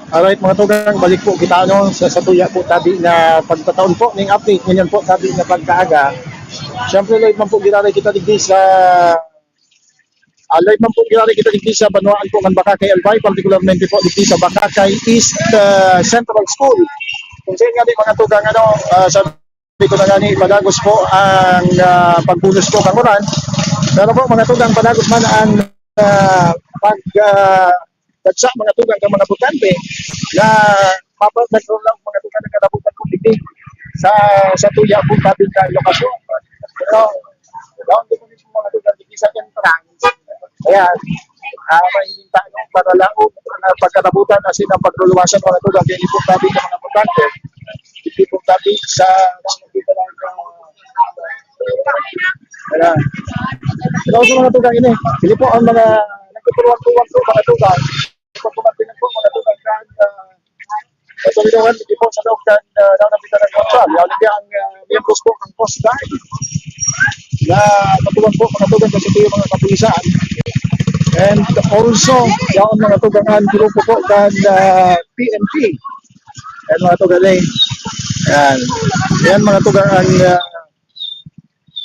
Alright mga tugang, balik po kita sa tuya po tabi na pagtataon po ning update nganyan po tabi na pagkaaga. Siyempre live man po ginari kita digdi sa live man po ginari kita digdi sa Banwaan po ng Bakakay Albay, particularmente po digdi sa Bakakay East Central School. Kung saan nga di mga tugang sabi ko na nga ni padagos po ang pagbulos po kanguran. Pero po mga tugang padagos man ang dagsa mga tugang ng mga butante na mapagdagro lang mga tugang ng kanabutan po digdi sa tuya po tabi ka lokasyon. Pero doon din po mga tugang digdi sa entrance. Kaya mahiling tayo para laog na pagkanabutan asin ang pagluluwasan mga tugang hindi po tabi ng mga butante. Hindi po tabi sa mga lang pero sa mga tugang ini, hindi po ang mga nagtuturuan-turuan po mga tugang pagkumatingin po mga tugang na tulidawan hindi po sa loob kan nanabitan ng kontrol. Yan ang miyembros po ng Coast Guard na matuwan po mga tugang kasi ito yung mga kapulisan. And also, yan mga tugangan grupo po kan PNP. Yan mga tugang yan mga tugangan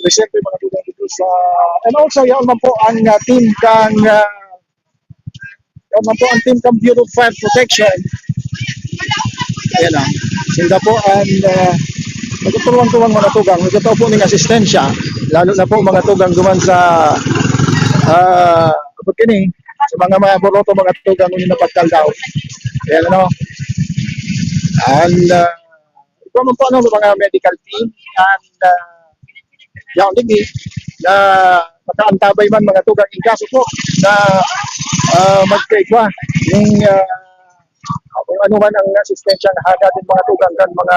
recently mga tugang dito sa and also yan man po ang team kang yan man po ang team kang Bureau of Fire Protection. Ayan lang. Sila po ang nagtuturuan-turuan mga tugang. Nagtataw po ng asistensya. Lalo na po mga tugang duman sa kini sa mga boroto mga tugang yung napagkaldaw. Ayan ano. And ito man po mga medical team and yan digdi na makaantabay man mga tugang in kaso po na magkaigwa yung kung ano man ang asistensya na hagatin mga tugang kan mga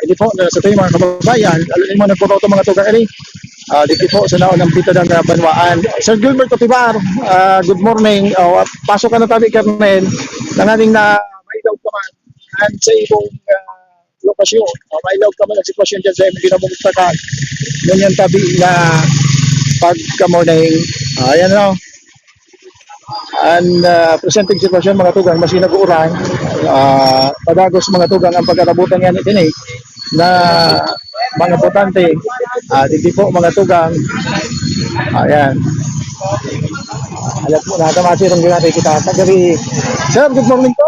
hindi po sa ito yung mga kababayan lalo yung mga nagpuroto mga tugang ini dito po sa naon ng pito ng Banwaan. Sir Gilbert Otibar, good morning. Pasok ka na tabi Kernel nanganing na mailaw ka man and sa ibong lokasyon. Mailaw ka man ang sitwasyon dyan sa ibong ginamumugtakan ganyan tabi na pagka-morning. Ayan no. And presenting sitwasyon mga tugang mas nag-uurang padagos mga tugang ang pagkarabutan yan itin na mga botante hindi po mga tugang ayan alam po natin masirong ginari kita tagari sir good morning po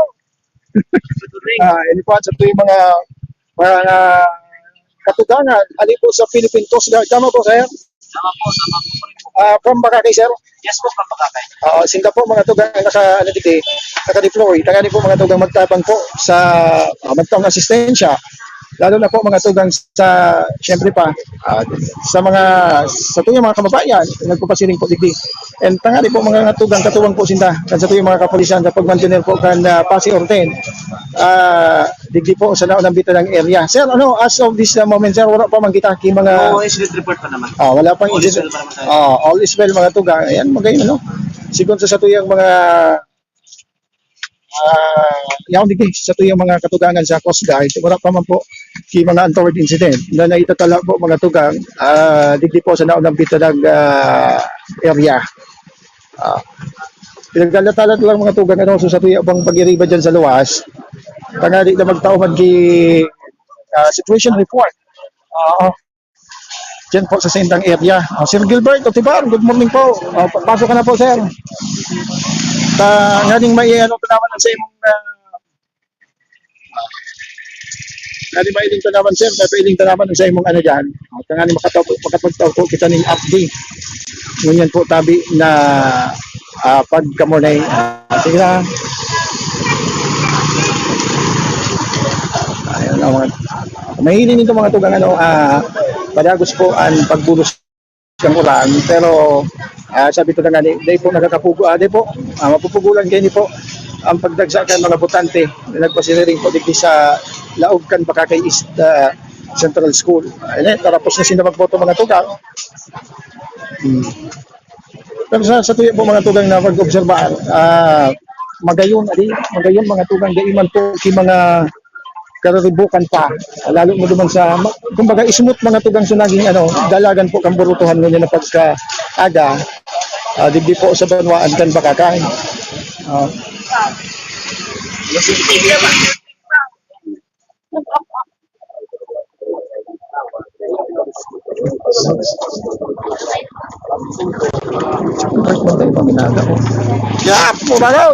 ini po sa tuwing mga katugangan ali po sa Philippine Coast Guard tama po sir? Tama po from Bakakay sir? Yes po, from Bakakay. Sila po mga tugang naka-deploy. Tangani po mga tugang magtabang po sa magtawang asistensya. Lalo na po mga tugang sa, siyempre pa, sa tuyong mga kababayan, nagpapasiring po digdi. And tangani po mga tugang katuwang po sinta, sa tuyong mga kapulisan, sa pagmantinel po kan Pasi Orten, digdi po sa naon ng bita ng area. Sir, as of this moment, sir, wala pa man kita ki mga... incident report pa naman. Wala pang incident. All is well mga tugang. Ayan, magayon, sigon sa tuyong mga yaon digdi sa tuyong mga katugangan sa Coast Guard, wala pa man po ki mga untoward incident na naitatala po mga tugang digdi po sa naon ng bitadag area. Pinagdalatalan lang mga tugang so sa tuyong bang pag-iriba dyan sa luwas tangali na magtauhan ki situation report dyan po sa sendang area. Sir Gilbert Otibar, good morning po. Pasok ka na po sir. Nganing may naman sa imong nganing may iling naman sir, may pailing naman sa imong dyan. Nganing makapagtaw po kita ng update. Ngunyan po tabi na pagkamornay. Sige lang. Ayun na mga mahiling nito mga tugang padagos po ang pagbulos ng ulan pero sabi ko na nga di po nakakapugo di po mapupugulan kayo ni po ang pagdagsa kan mga botante na nagpasiniring po dito sa Laog kan Bakakay East Central School. Tapos na sila magboto mga tugang pero sa tuyo po mga tugang na pag-obserbahan magayon mga tugang daiman po ki mga kararibukan pa. Lalo mo duman sa, kumbaga, smooth mga tugang sunaging dalagan po kang burutuhan mo niya na pagka-aga. Digdi po sa banwaan kan bakakain. Uh, Ya, po ba daw?